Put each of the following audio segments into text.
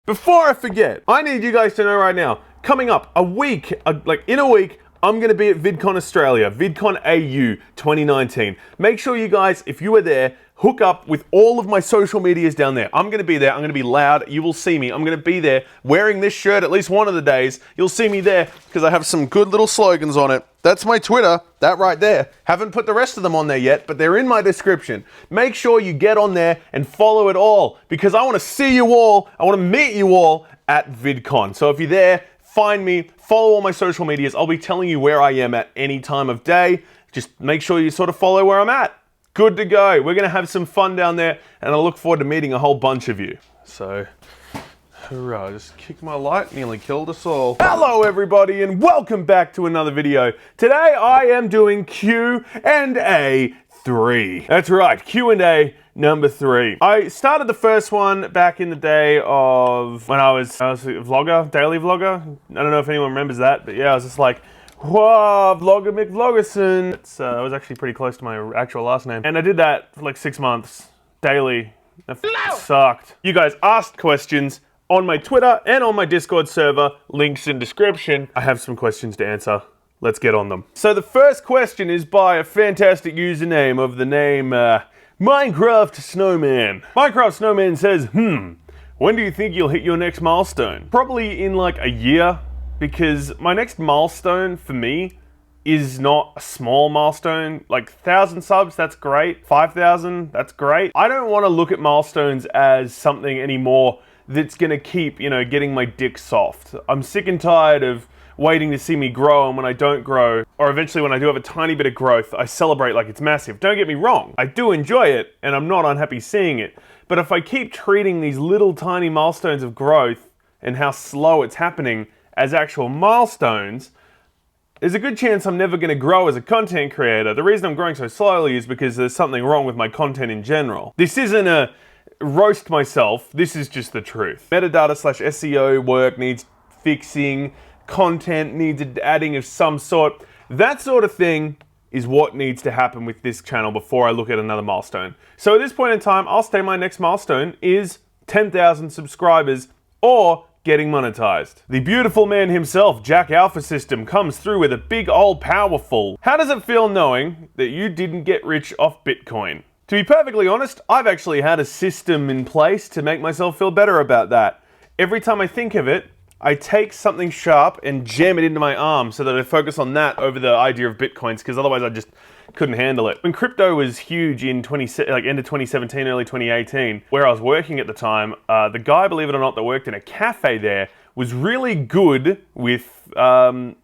Before I forget, I need you guys to know right now, coming up in a week, I'm going to be at VidCon Australia, VidCon AU 2019. Make sure you guys, if you are there, hook up with all of my social medias down there. I'm going to be there. I'm going to be loud. You will see me. I'm going to be there wearing this shirt at least one of the days. You'll see me there because I have some good little slogans on it. That's my Twitter, that right there. Haven't put the rest of them on there yet, but they're in my description. Make sure you get on there and follow it all because I want to see you all. I want to meet you all at VidCon. So if you're there, find me, follow all my social medias. I'll be telling you where I am at any time of day. Just make sure you sort of follow where I'm at. Good to go. We're going to have some fun down there, and I look forward to meeting a whole bunch of you. So, hurrah, just kicked my light, nearly killed us all. Hello, everybody, and welcome back to another video. Today, I am doing Q&A 3. That's right, Q&A number 3. I started the first one back in the day of when I was a vlogger, daily vlogger. I don't know if anyone remembers that, but yeah, I was just like, whoa, Vlogger McVloggerson. It was actually pretty close to my actual last name. And I did that for like 6 months, daily. That sucked. You guys asked questions on my Twitter and on my Discord server. Links in description. I have some questions to answer. Let's get on them. So the first question is by a fantastic username of the name Minecraft Snowman. Minecraft Snowman says, when do you think you'll hit your next milestone? Probably in like a year. Because my next milestone for me is not a small milestone. Like 1,000 subs, that's great. 5,000, that's great. I don't want to look at milestones as something anymore that's going to keep, getting my dick soft. I'm sick and tired of waiting to see me grow, and when I don't grow, or eventually when I do have a tiny bit of growth, I celebrate like it's massive. Don't get me wrong, I do enjoy it, and I'm not unhappy seeing it. But if I keep treating these little tiny milestones of growth and how slow it's happening as actual milestones, there's a good chance I'm never going to grow as a content creator. The reason I'm growing so slowly is because there's something wrong with my content in general. This isn't a roast myself, this is just the truth. Metadata/SEO work needs fixing, content needs adding of some sort. That sort of thing is what needs to happen with this channel before I look at another milestone. So at this point in time, I'll say my next milestone is 10,000 subscribers or getting monetized. The beautiful man himself, Jack Alpha System, comes through with a big old powerful. How does it feel knowing that you didn't get rich off Bitcoin? To be perfectly honest, I've actually had a system in place to make myself feel better about that. Every time I think of it, I take something sharp and jam it into my arm so that I focus on that over the idea of Bitcoins, because otherwise I just couldn't handle it. When crypto was huge in end of 2017, early 2018, where I was working at the time, the guy, believe it or not, that worked in a cafe there was really good with, how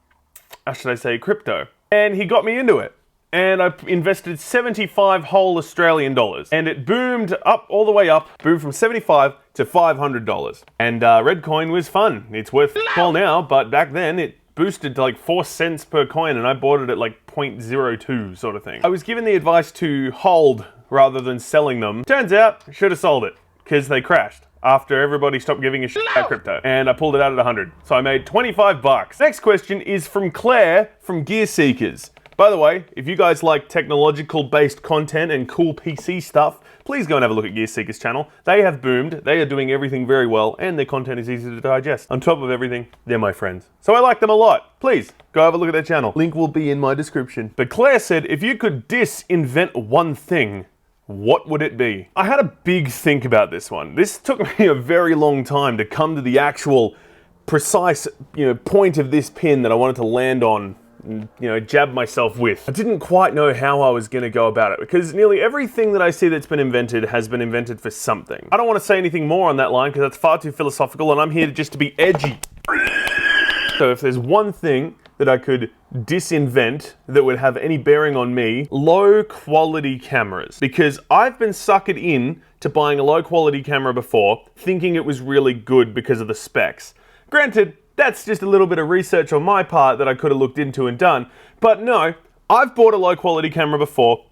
should I say, crypto. And he got me into it. And I invested 75 whole Australian dollars. And it boomed up, all the way up, boomed from 75 to $500. And red coin was fun. It's worth all now, but back then it boosted to like 4 cents per coin, and I bought it at like 0.02 sort of thing. I was given the advice to hold rather than selling them. Turns out, I should have sold it, because they crashed after everybody stopped giving a shit about crypto. And I pulled it out at 100. So I made 25 bucks. Next question is from Claire from Gear Seekers. By the way, if you guys like technological-based content and cool PC stuff, please go and have a look at Gear Seekers' channel. They have boomed, they are doing everything very well, and their content is easy to digest. On top of everything, they're my friends. So I like them a lot. Please, go have a look at their channel. Link will be in my description. But Claire said, if you could disinvent one thing, what would it be? I had a big think about this one. This took me a very long time to come to the actual precise, point of this pin that I wanted to land on, jab myself with. I didn't quite know how I was going to go about it because nearly everything that I see that's been invented has been invented for something. I don't want to say anything more on that line because that's far too philosophical, and I'm here just to be edgy. So if there's one thing that I could disinvent that would have any bearing on me, low quality cameras. Because I've been suckered in to buying a low quality camera before, thinking it was really good because of the specs. Granted, that's just a little bit of research on my part that I could have looked into and done. But no, I've bought a low quality camera before.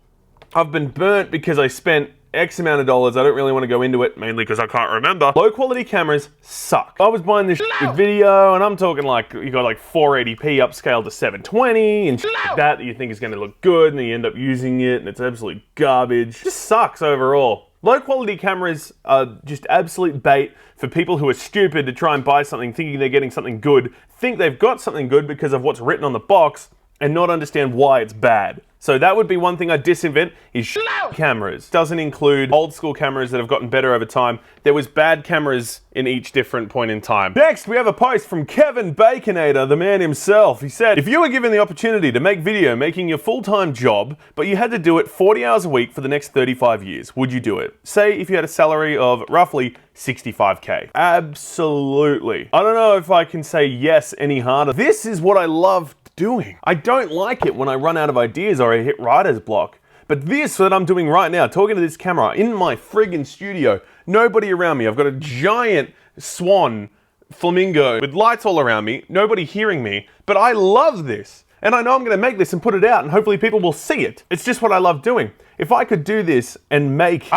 I've been burnt because I spent X amount of dollars. I don't really want to go into it, mainly because I can't remember. Low quality cameras suck. I was buying this with video, and I'm talking like, you got like 480p upscaled to 720 and shit like that you think is going to look good, and then you end up using it, and it's absolute garbage. It just sucks overall. Low quality cameras are just absolute bait for people who are stupid to try and buy something thinking they're getting something good, think they've got something good because of what's written on the box, and not understand why it's bad. So that would be one thing I'd disinvent, is cameras. Doesn't include old school cameras that have gotten better over time. There was bad cameras in each different point in time. Next, we have a post from Kevin Baconator, the man himself. He said, if you were given the opportunity to make video making your full-time job, but you had to do it 40 hours a week for the next 35 years, would you do it? Say if you had a salary of roughly 65K. Absolutely. I don't know if I can say yes any harder. This is what I love doing. I don't like it when I run out of ideas or I hit writer's block. But this that I'm doing right now, talking to this camera in my friggin' studio, nobody around me. I've got a giant swan flamingo with lights all around me, nobody hearing me, but I love this. And I know I'm gonna make this and put it out and hopefully people will see it. It's just what I love doing. If I could do this and make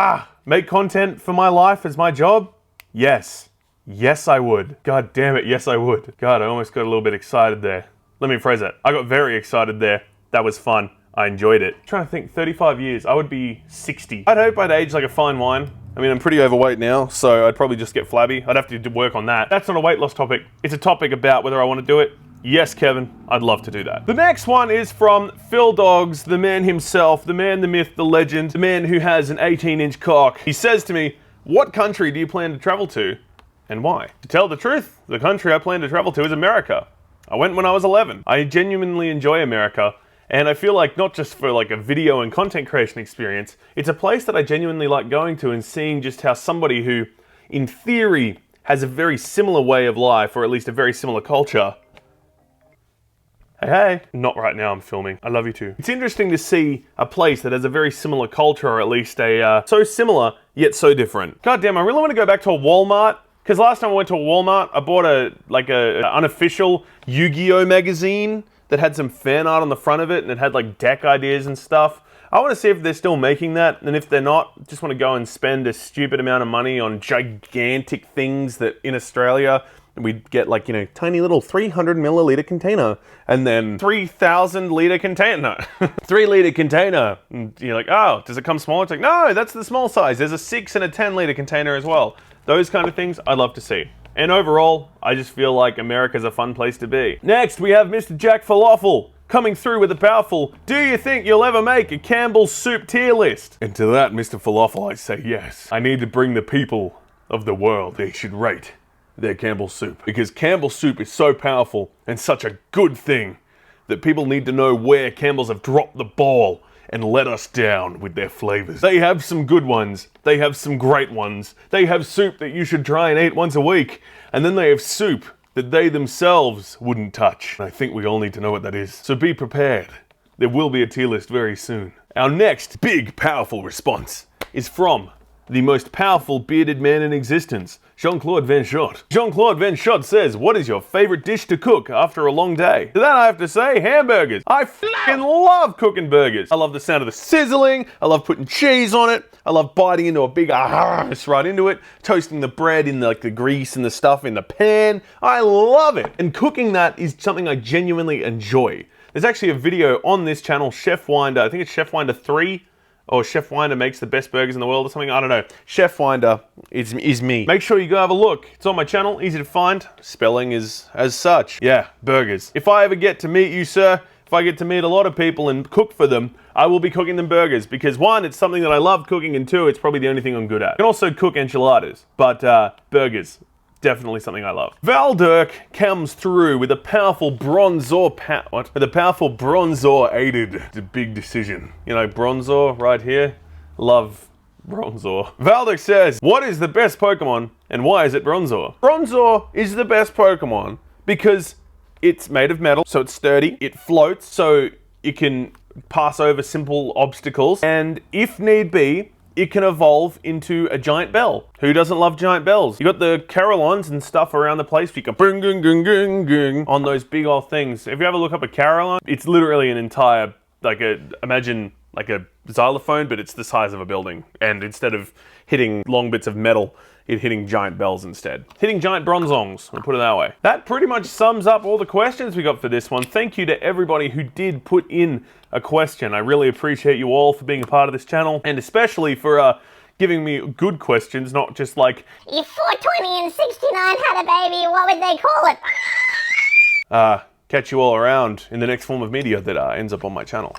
content for my life as my job, yes. Yes, I would. God damn it, yes, I would. God, I almost got a little bit excited there. Let me phrase it. I got very excited there. That was fun. I enjoyed it. I'm trying to think, 35 years, I would be 60. I'd hope I'd age like a fine wine. I mean, I'm pretty overweight now, so I'd probably just get flabby. I'd have to work on that. That's not a weight loss topic. It's a topic about whether I want to do it. Yes, Kevin, I'd love to do that. The next one is from Phil Dogs, the man himself, the man, the myth, the legend, the man who has an 18-inch cock. He says to me, what country do you plan to travel to and why? To tell the truth, the country I plan to travel to is America. I went when I was 11. I genuinely enjoy America, and I feel like not just for like a video and content creation experience, it's a place that I genuinely like going to and seeing just how somebody who, in theory, has a very similar way of life, or at least a very similar culture. Hey, not right now, I'm filming. I love you too. It's interesting to see a place that has a very similar culture, or at least a, so similar, yet so different. God damn, I really want to go back to a Walmart. Because last time I went to a Walmart, I bought an unofficial Yu-Gi-Oh magazine that had some fan art on the front of it, and it had like deck ideas and stuff. I want to see if they're still making that, and if they're not, just want to go and spend a stupid amount of money on gigantic things that in Australia, we'd get like, you know, tiny little 300 milliliter container, and then 3,000 liter container. 3 liter container. And you're like, oh, does it come smaller? It's like, no, that's the small size. There's a 6 and a 10 liter container as well. Those kind of things I'd love to see. And overall, I just feel like America's a fun place to be. Next, we have Mr. Jack Falafel coming through with a powerful, do you think you'll ever make a Campbell's soup tier list? And to that, Mr. Falafel, I say yes. I need to bring the people of the world, they should rate their Campbell's soup. Because Campbell's soup is so powerful and such a good thing that people need to know where Campbell's have dropped the ball and let us down with their flavors. They have some good ones. They have some great ones. They have soup that you should try and eat once a week. And then they have soup that they themselves wouldn't touch. I think we all need to know what that is. So be prepared. There will be a tier list very soon. Our next big, powerful response is from the most powerful bearded man in existence, Jean-Claude Van Schott. Jean-Claude Van Schott says, what is your favorite dish to cook after a long day? To that I have to say, hamburgers. I fucking love cooking burgers. I love the sound of the sizzling. I love putting cheese on it. I love biting into a big right into it, toasting the bread in the grease and the stuff in the pan. I love it. And cooking that is something I genuinely enjoy. There's actually a video on this channel, Chef Winder, I think it's Chef Winder 3, or Chef Winder makes the best burgers in the world or something, I don't know. Chef Winder is me. Make sure you go have a look. It's on my channel, easy to find. Spelling is as such. Yeah, burgers. If I ever get to meet you, sir, if I get to meet a lot of people and cook for them, I will be cooking them burgers because one, it's something that I love cooking, and two, it's probably the only thing I'm good at. I can also cook enchiladas, but burgers, definitely something I love. Val Dirk comes through with a powerful Bronzor with a powerful Bronzor aided. It's a big decision. You know, Bronzor right here. Love Bronzor. Val Dirk says, what is the best Pokemon and why is it Bronzor? Bronzor is the best Pokemon because it's made of metal, so it's sturdy. It floats, so it can pass over simple obstacles. And if need be, it can evolve into a giant bell. Who doesn't love giant bells? You got the carillons and stuff around the place. You can boom, boom, boom, boom, boom on those big old things. If you ever look up a carillon, it's literally an entire, imagine like a xylophone, but it's the size of a building. And instead of hitting long bits of metal, it's hitting giant bells instead. Hitting giant bronzongs, we'll put it that way. That pretty much sums up all the questions we got for this one. Thank you to everybody who did put in a question. I really appreciate you all for being a part of this channel, and especially for giving me good questions, not just like, If 420 and 69 had a baby, what would they call it? catch you all around in the next form of media that ends up on my channel.